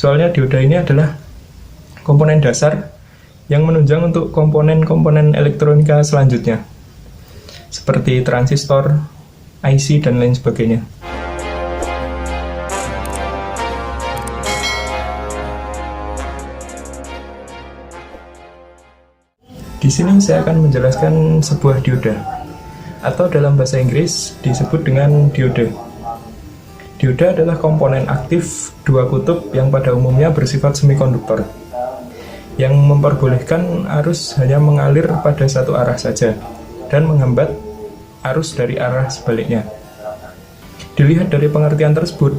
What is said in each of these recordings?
Soalnya dioda ini adalah komponen dasar yang menunjang untuk komponen-komponen elektronika selanjutnya, seperti transistor, IC, dan lain sebagainya. Di sini saya akan menjelaskan sebuah dioda, atau dalam bahasa Inggris disebut dengan diode. Dioda adalah komponen aktif dua kutub yang pada umumnya bersifat semikonduktor, yang memperbolehkan arus hanya mengalir pada satu arah saja dan menghambat arus dari arah sebaliknya. Dilihat dari pengertian tersebut,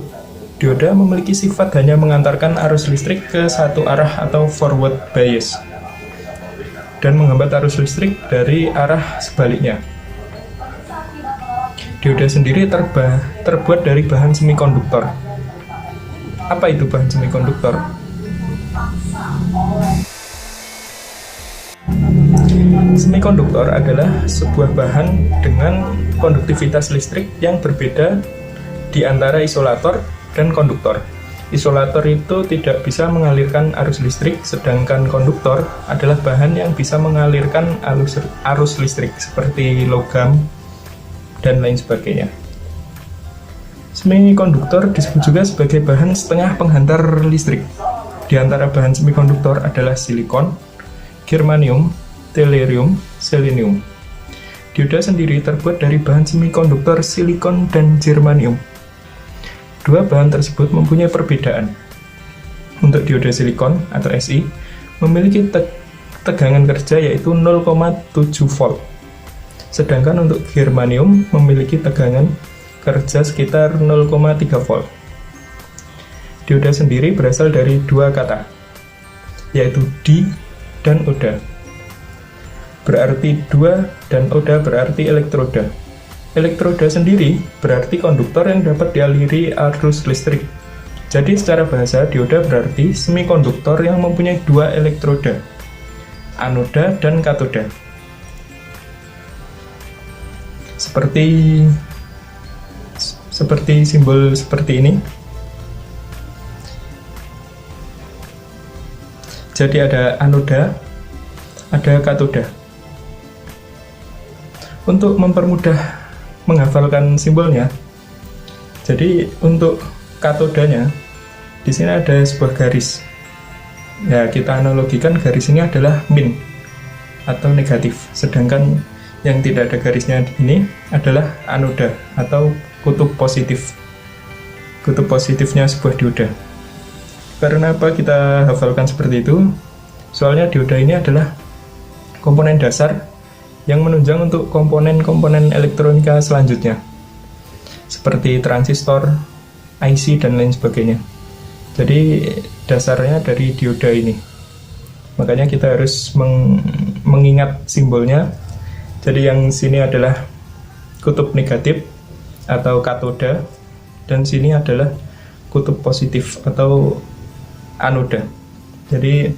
dioda memiliki sifat hanya mengantarkan arus listrik ke satu arah atau forward bias dan menghambat arus listrik dari arah sebaliknya. Dioda sendiri terbuat dari bahan semikonduktor. Apa itu bahan semikonduktor? Semikonduktor adalah sebuah bahan dengan konduktivitas listrik yang berbeda di antara isolator dan konduktor. Isolator itu tidak bisa mengalirkan arus listrik, sedangkan konduktor adalah bahan yang bisa mengalirkan arus listrik seperti logam dan lain sebagainya. Semikonduktor disebut juga sebagai bahan setengah penghantar listrik. Di antara bahan semikonduktor adalah silikon, germanium, tellurium, selenium. Dioda sendiri terbuat dari bahan semikonduktor silikon dan germanium. Dua bahan tersebut mempunyai perbedaan. Untuk dioda silikon atau Si memiliki tegangan kerja yaitu 0,7 volt. Sedangkan untuk germanium memiliki tegangan kerja sekitar 0,3 volt. Dioda sendiri berasal dari dua kata, yaitu di dan oda. Berarti dua dan oda berarti elektroda. Elektroda sendiri berarti konduktor yang dapat dialiri arus listrik. Jadi secara bahasa dioda berarti semikonduktor yang mempunyai dua elektroda, anoda dan katoda. Seperti simbol seperti ini. Jadi ada anoda, ada katoda. Untuk mempermudah menghafalkan simbolnya, jadi untuk katodanya di sini ada sebuah garis. Ya, kita analogikan garis ini adalah min atau negatif, sedangkan yang tidak ada garisnya ini adalah anoda atau kutub positif. Kutub positifnya sebuah dioda. Karena apa kita hafalkan seperti itu? Soalnya dioda ini adalah komponen dasar yang menunjang untuk komponen-komponen elektronika selanjutnya, seperti transistor, IC, dan lain sebagainya. Jadi dasarnya dari dioda ini. Makanya kita harus mengingat simbolnya. Jadi yang sini adalah kutub negatif atau katoda, dan sini adalah kutub positif atau anoda. Jadi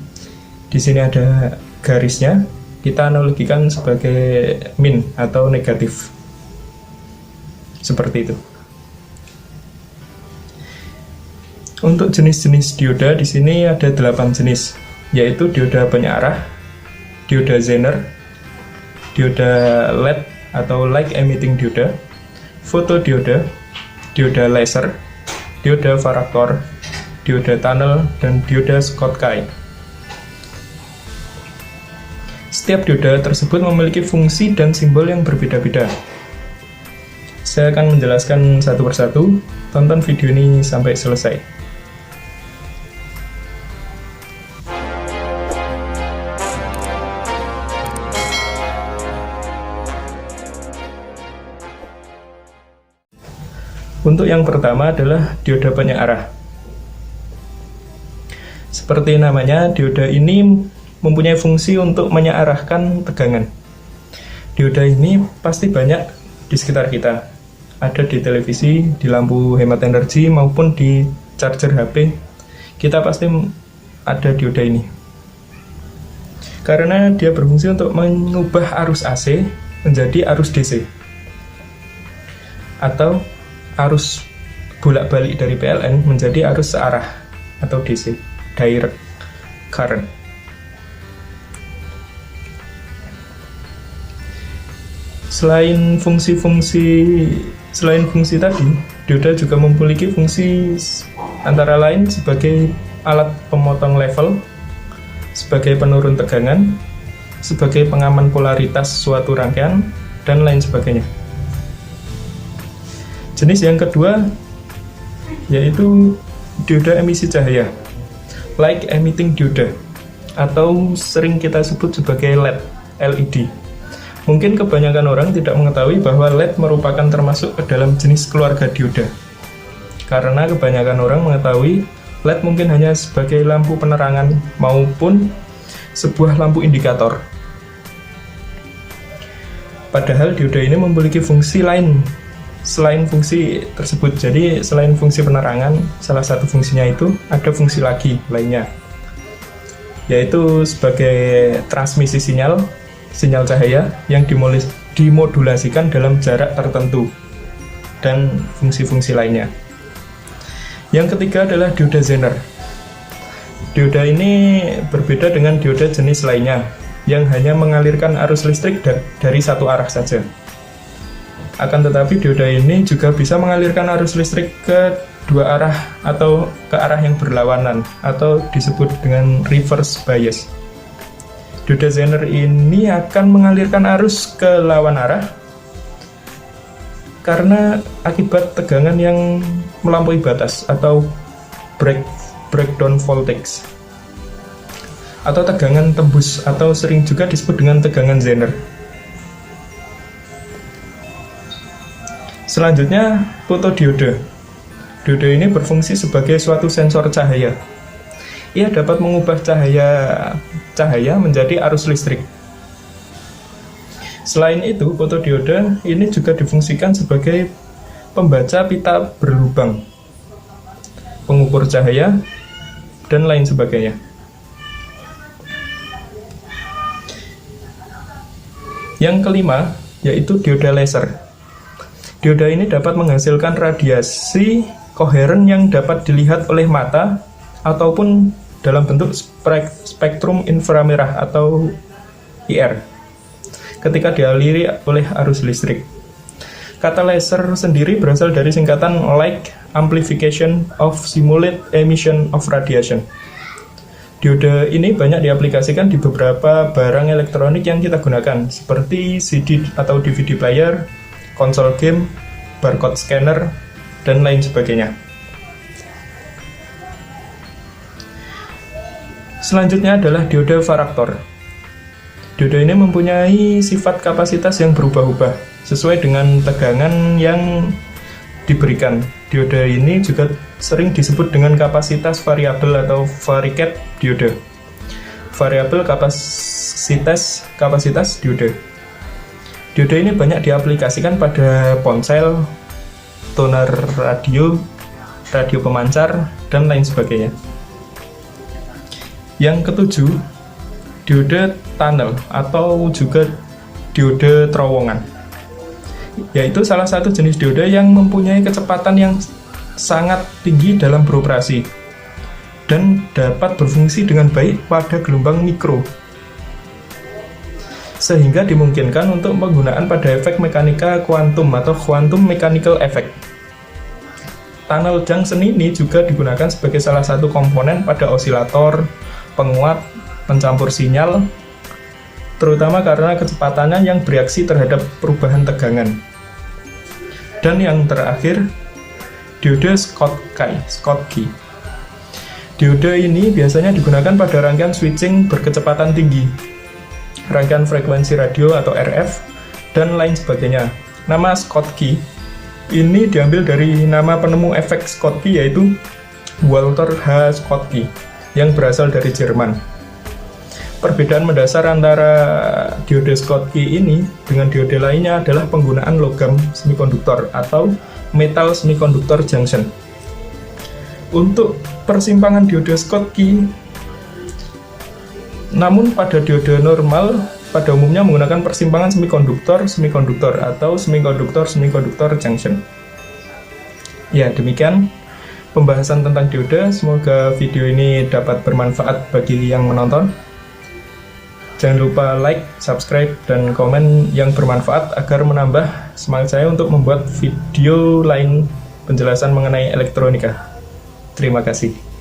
di sini ada garisnya, kita analogikan sebagai min atau negatif. Seperti itu. Untuk jenis-jenis dioda di sini ada 8 jenis, yaitu dioda penyearah, dioda Zener, dioda LED atau light emitting dioda, fotodioda, dioda laser, dioda varaktor, dioda tunnel, dan dioda Schottky. Setiap dioda tersebut memiliki fungsi dan simbol yang berbeda-beda. Saya akan menjelaskan satu persatu. Tonton video ini sampai selesai. Untuk yang pertama adalah dioda penyearah. Seperti namanya, dioda ini mempunyai fungsi untuk menyearahkan tegangan. Dioda ini pasti banyak di sekitar kita. Ada di televisi, di lampu hemat energi, maupun di charger HP. Kita pasti ada dioda ini. Karena dia berfungsi untuk mengubah arus AC menjadi arus DC. Atau arus bolak-balik dari PLN menjadi arus searah atau DC, direct current. Selain fungsi tadi, dioda juga memiliki fungsi antara lain sebagai alat pemotong level, sebagai penurun tegangan, sebagai pengaman polaritas suatu rangkaian, dan lain sebagainya. Jenis yang kedua yaitu dioda emisi cahaya, light emitting dioda, atau sering kita sebut sebagai LED. Mungkin kebanyakan orang tidak mengetahui bahwa LED merupakan termasuk ke dalam jenis keluarga dioda. Karena kebanyakan orang mengetahui LED mungkin hanya sebagai lampu penerangan maupun sebuah lampu indikator. Padahal dioda ini memiliki fungsi lain selain fungsi tersebut. Jadi selain fungsi penerangan, salah satu fungsinya itu ada fungsi lagi lainnya, yaitu sebagai transmisi sinyal cahaya yang dimodulasikan dalam jarak tertentu, dan fungsi-fungsi lainnya. Yang ketiga adalah dioda Zener. Dioda ini berbeda dengan dioda jenis lainnya yang hanya mengalirkan arus listrik dari satu arah saja. Akan tetapi dioda ini juga bisa mengalirkan arus listrik ke dua arah atau ke arah yang berlawanan, atau disebut dengan reverse bias. Dioda Zener ini akan mengalirkan arus ke lawan arah karena akibat tegangan yang melampaui batas atau breakdown voltage, atau tegangan tembus, atau sering juga disebut dengan tegangan Zener. Selanjutnya, fotodioda. Dioda ini berfungsi sebagai suatu sensor cahaya. Ia dapat mengubah cahaya menjadi arus listrik. Selain itu, fotodioda ini juga difungsikan sebagai pembaca pita berlubang, pengukur cahaya, dan lain sebagainya. Yang kelima, yaitu dioda laser. Dioda ini dapat menghasilkan radiasi koheren yang dapat dilihat oleh mata ataupun dalam bentuk spektrum inframerah atau IR ketika dialiri oleh arus listrik. Kata laser sendiri berasal dari singkatan Light Amplification of Simulate Emission of Radiation. Dioda ini banyak diaplikasikan di beberapa barang elektronik yang kita gunakan, seperti CD atau DVD player, konsol game, barcode scanner, dan lain sebagainya. Selanjutnya adalah dioda varaktor. Dioda ini mempunyai sifat kapasitas yang berubah-ubah sesuai dengan tegangan yang diberikan. Dioda ini juga sering disebut dengan kapasitas variabel atau varicate dioda. Variabel kapasitas dioda. Dioda ini banyak diaplikasikan pada ponsel, toner radio pemancar, dan lain sebagainya. Yang ketujuh, dioda tunnel atau juga dioda terowongan, yaitu salah satu jenis dioda yang mempunyai kecepatan yang sangat tinggi dalam beroperasi dan dapat berfungsi dengan baik pada gelombang mikro, sehingga dimungkinkan untuk penggunaan pada efek mekanika kuantum atau quantum mechanical effect. Tunnel junction ini juga digunakan sebagai salah satu komponen pada osilator, penguat, pencampur sinyal, terutama karena kecepatannya yang bereaksi terhadap perubahan tegangan. Dan yang terakhir, dioda Schottky. Dioda ini biasanya digunakan pada rangkaian switching berkecepatan tinggi, rangkaian frekuensi radio atau RF, dan lain sebagainya. Nama Schottky ini diambil dari nama penemu efek Schottky, yaitu Walter H. Schottky, yang berasal dari Jerman. Perbedaan mendasar antara dioda Schottky ini dengan dioda lainnya adalah penggunaan logam semikonduktor atau metal semiconductor junction. Untuk persimpangan dioda Schottky, namun pada dioda normal pada umumnya menggunakan persimpangan semikonduktor atau semikonduktor junction. Ya, demikian pembahasan tentang dioda. Semoga video ini dapat bermanfaat bagi yang menonton. Jangan lupa like, subscribe, dan komen yang bermanfaat agar menambah semangat saya untuk membuat video lain penjelasan mengenai elektronika. Terima kasih.